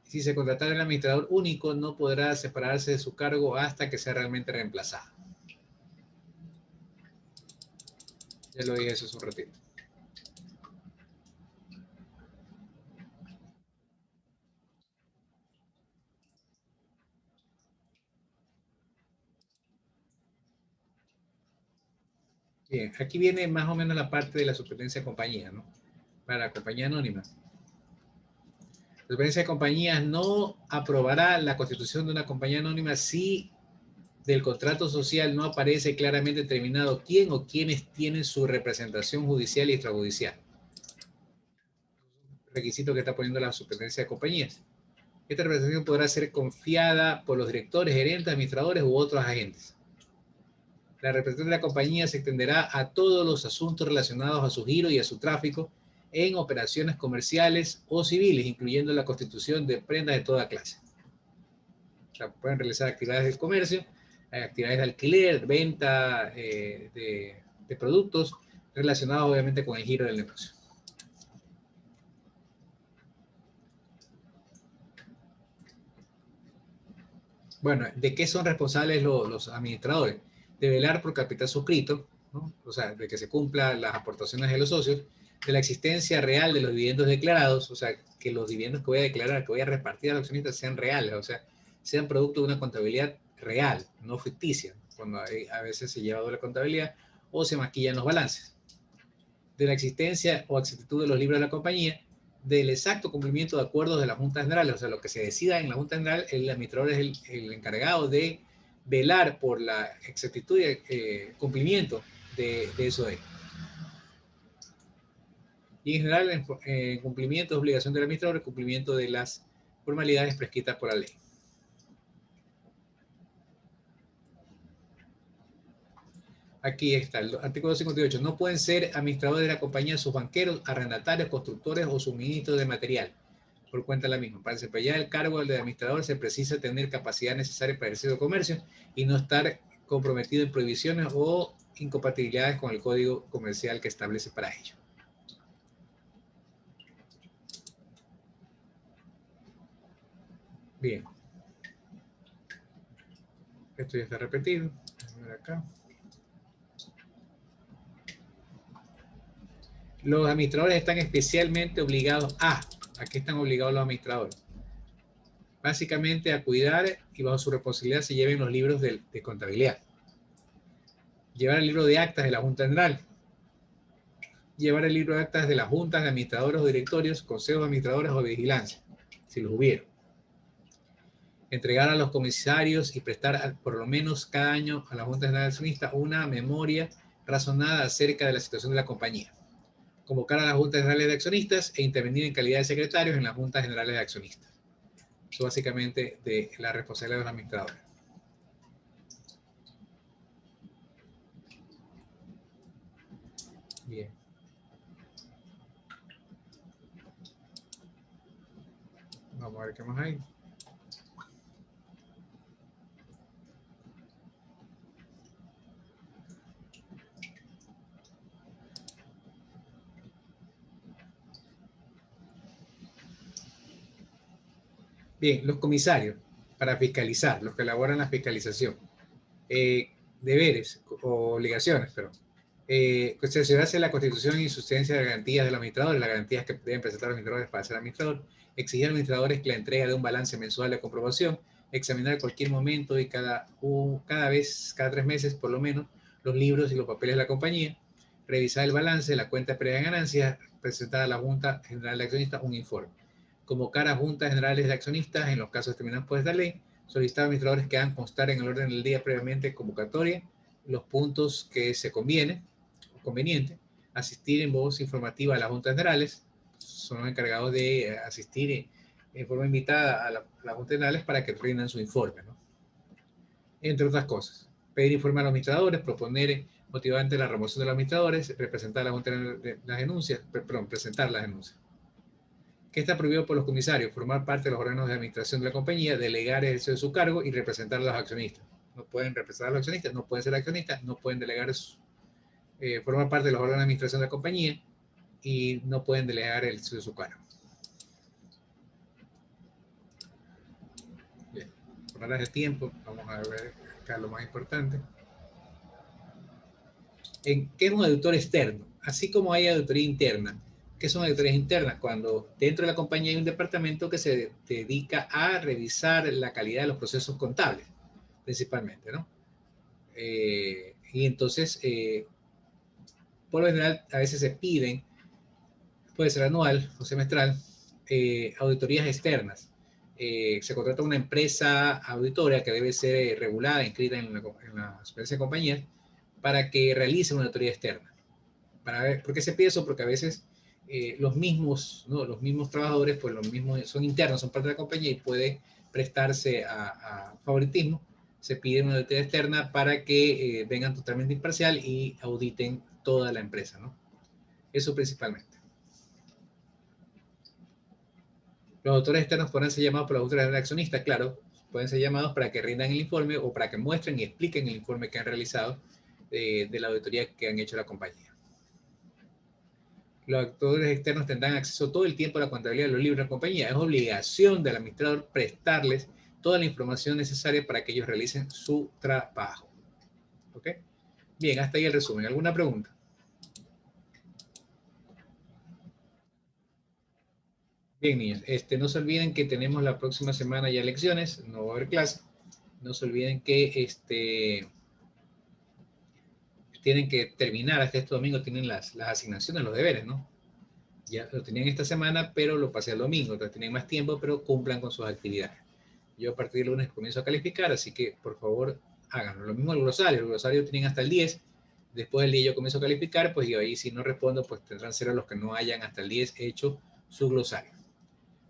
Si se contratara el administrador único, no podrá separarse de su cargo hasta que sea realmente reemplazado. Ya lo dije eso hace un ratito. Bien, aquí viene más o menos la parte de la superintendencia de compañía, ¿no? Para la compañía anónima. La superintendencia de compañías no aprobará la constitución de una compañía anónima si del contrato social no aparece claramente determinado quién o quiénes tienen su representación judicial y extrajudicial. Requisito que está poniendo la superintendencia de compañías. Esta representación podrá ser confiada por los directores, gerentes, administradores u otros agentes. La representación de la compañía se extenderá a todos los asuntos relacionados a su giro y a su tráfico en operaciones comerciales o civiles, incluyendo la constitución de prendas de toda clase. O sea, pueden realizar actividades de comercio, actividades de alquiler, venta de productos relacionados obviamente con el giro del negocio. Bueno, ¿de qué son responsables los administradores? De velar por capital suscrito, ¿no? O sea, de que se cumplan las aportaciones de los socios, de la existencia real de los dividendos declarados, o sea, que los dividendos que voy a declarar, que voy a repartir a los accionistas sean reales, o sea, sean producto de una contabilidad real, no ficticia, cuando a veces se lleva doble contabilidad o se maquillan los balances. De la existencia o exactitud de los libros de la compañía, del exacto cumplimiento de acuerdos de la Junta General, o sea, lo que se decida en la Junta General, el administrador es el encargado de velar por la exactitud y cumplimiento de eso de. Y en general, en cumplimiento es obligación del administrador el cumplimiento de las formalidades prescritas por la ley. Aquí está, el artículo 258. No pueden ser administradores de la compañía sus banqueros, arrendatarios, constructores o suministros de material por cuenta de la misma. Para desempeñar el cargo del administrador se precisa tener capacidad necesaria para ejercer el comercio y no estar comprometido en prohibiciones o incompatibilidades con el código comercial que establece para ello. Bien. Esto ya está repetido. Vamos a ver acá. Los administradores están especialmente obligados a qué están obligados los administradores? Básicamente a cuidar y bajo su responsabilidad se lleven los libros de contabilidad. Llevar el libro de actas de la Junta General. Llevar el libro de actas de las juntas de administradores o directorios, consejos de administradores o de vigilancia, si los hubiera. Entregar a los comisarios y prestar por lo menos cada año a la Junta General de Accionistas una memoria razonada acerca de la situación de la compañía. Convocar a las juntas generales de accionistas e intervenir en calidad de secretarios en las juntas generales de accionistas. Eso básicamente de la responsabilidad de los administradores. Bien. Vamos a ver qué más hay. Bien, los comisarios para fiscalizar, los que elaboran la fiscalización. Deberes o obligaciones, pero cerciorarse la constitución y sustancia de garantías de los administradores, las garantías que deben presentar los administradores para ser administrador, exigir a los administradores que la entrega de un balance mensual de comprobación, examinar en cualquier momento y cada 3 meses por lo menos, los libros y los papeles de la compañía, revisar el balance, la cuenta de pérdidas y ganancias, presentar a la Junta General de Accionistas un informe. Convocar a juntas generales de accionistas en los casos determinados por esta ley, solicitar a administradores que hagan constar en el orden del día previamente convocatoria los puntos que se conveniente, asistir en voz informativa a las juntas generales, son los encargados de asistir en forma invitada a las juntas generales para que rindan su informe, ¿no? Entre otras cosas. Pedir informe a los administradores, proponer motivante la remoción de los administradores, representar la junta de las denuncias, presentar las denuncias. ¿Qué está prohibido por los comisarios? Formar parte de los órganos de administración de la compañía, delegar el ejercicio de su cargo y representar a los accionistas. No pueden representar a los accionistas, no pueden ser accionistas, no pueden delegar formar parte de los órganos de administración de la compañía y no pueden delegar el ejercicio de su cargo. Bien, por horas de tiempo, vamos a ver acá lo más importante. ¿Qué es un auditor externo? Así como hay auditoría interna. ¿Qué son auditorías internas? Cuando dentro de la compañía hay un departamento que se dedica a revisar la calidad de los procesos contables, principalmente, ¿no? Y entonces por lo general a veces se piden, puede ser anual o semestral, auditorías externas. Se contrata una empresa auditoria que debe ser regulada, inscrita en la Superintendencia de Compañías, para que realice una auditoría externa. Para ver, ¿por qué se pide eso? Porque a veces los mismos trabajadores, pues los mismos son internos, son parte de la compañía y puede prestarse a favoritismo. Se pide una auditoría externa para que vengan totalmente imparcial y auditen toda la empresa, ¿no? Eso principalmente. Los auditores externos pueden ser llamados por los auditores accionistas, claro, pueden ser llamados para que rindan el informe o para que muestren y expliquen el informe que han realizado de la auditoría que han hecho la compañía. Los auditores externos tendrán acceso todo el tiempo a la contabilidad de los libros de la compañía. Es obligación del administrador prestarles toda la información necesaria para que ellos realicen su trabajo. ¿Ok? Bien, hasta ahí el resumen. ¿Alguna pregunta? Bien, niños. No se olviden que tenemos la próxima semana ya lecciones. No va a haber clase. No se olviden que tienen que terminar hasta este domingo. Tienen las asignaciones, los deberes, ¿no? Ya lo tenían esta semana, pero lo pasé el domingo. Entonces tienen más tiempo, pero cumplan con sus actividades. Yo a partir del lunes comienzo a calificar, así que por favor háganlo. Lo mismo el glosario tienen hasta el 10. Después del 10 yo comienzo a calificar, pues yo ahí si no respondo, pues tendrán 0 los que no hayan hasta el 10 hecho su glosario.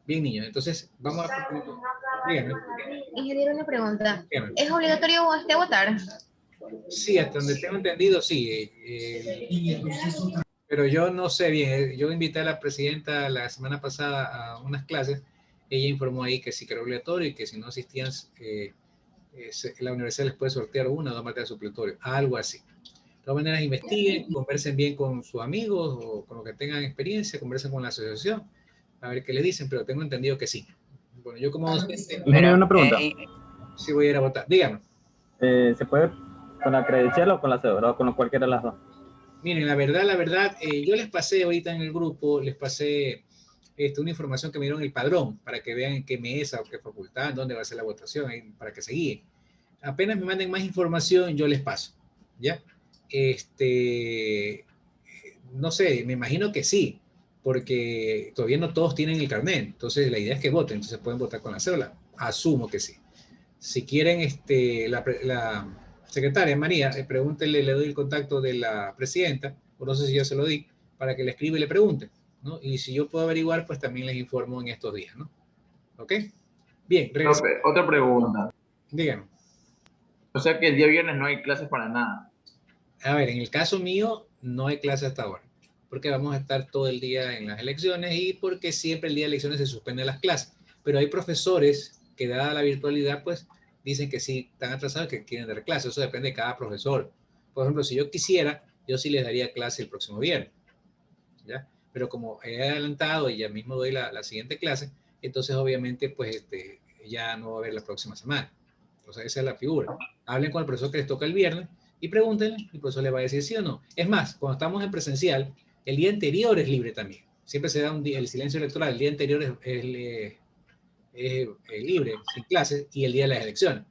Bien, niños, entonces vamos a... Dígame. Ingeniero, una pregunta. Dígame. ¿Es obligatorio votar? Sí, hasta donde tengo entendido, sí. Pero yo no sé bien. Yo invité a la presidenta la semana pasada a unas clases. Ella informó ahí que sí que era obligatorio y que si no asistían, la universidad les puede sortear una o dos materias supletorias, algo así. De todas maneras, investiguen, conversen bien con sus amigos o con los que tengan experiencia, conversen con la asociación, a ver qué les dicen, pero tengo entendido que sí. Bueno, yo como docente... Ingeniero, una pregunta. Sí voy a ir a votar. Dígame. ¿Se puede con la credencial o con la cédula o con cualquiera de las dos? Miren, la verdad, yo les pasé ahorita en el grupo, les pasé una información que me dieron el padrón para que vean en qué mesa o qué facultad, dónde va a ser la votación, ahí, para que se guíen. Apenas me manden más información, yo les paso, ¿ya? No sé, me imagino que sí, porque todavía no todos tienen el carnet, entonces la idea es que voten, entonces pueden votar con la cédula, asumo que sí. Si quieren, la secretaria María, pregúntenle, le doy el contacto de la presidenta, o no sé si ya se lo di, para que le escriba y le pregunte, ¿no? Y si yo puedo averiguar, pues también les informo en estos días, ¿no? ¿Ok? Bien, regresamos. Otra pregunta. Díganme. O sea que el día viernes no hay clases para nada. A ver, en el caso mío, no hay clase hasta ahora, porque vamos a estar todo el día en las elecciones y porque siempre el día de elecciones se suspenden las clases. Pero hay profesores que, dada la virtualidad, pues dicen que sí están atrasados, que quieren dar clases. Eso depende de cada profesor. Por ejemplo, si yo quisiera, yo sí les daría clase el próximo viernes, ¿ya? Pero como he adelantado y ya mismo doy la siguiente clase, entonces obviamente pues ya no va a haber la próxima semana. Entonces esa es la figura. Hablen con el profesor que les toca el viernes y pregúntenle, y el profesor les va a decir sí o no. Es más, cuando estamos en presencial, el día anterior es libre también. Siempre se da el silencio electoral, el día anterior es libre, sin clases, y el día de las elecciones.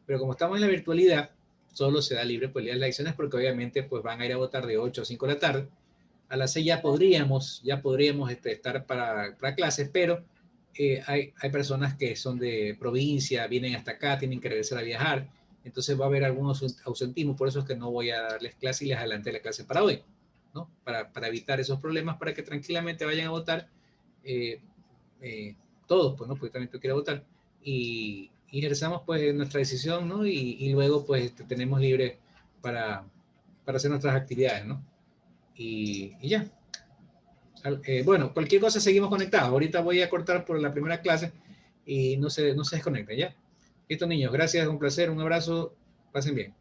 Pero como estamos en la virtualidad, solo se da libre por el día de las elecciones, porque obviamente pues van a ir a votar de 8 a 5 de la tarde. A las 6 ya podríamos estar para clases, pero hay personas que son de provincia, vienen hasta acá, tienen que regresar a viajar, entonces va a haber algunos ausentismos, por eso es que no voy a darles clase y les adelanté la clase para hoy, ¿no? Para evitar esos problemas, para que tranquilamente vayan a votar todos, pues, ¿no? Porque también tú quieres votar, y ejerzamos pues nuestra decisión, ¿no? Y luego pues tenemos libre para hacer nuestras actividades, ¿no? Y ya. Bueno, cualquier cosa seguimos conectados. Ahorita voy a cortar por la primera clase y no se desconecten, ¿ya? Listo, niños. Gracias, un placer, un abrazo. Pasen bien.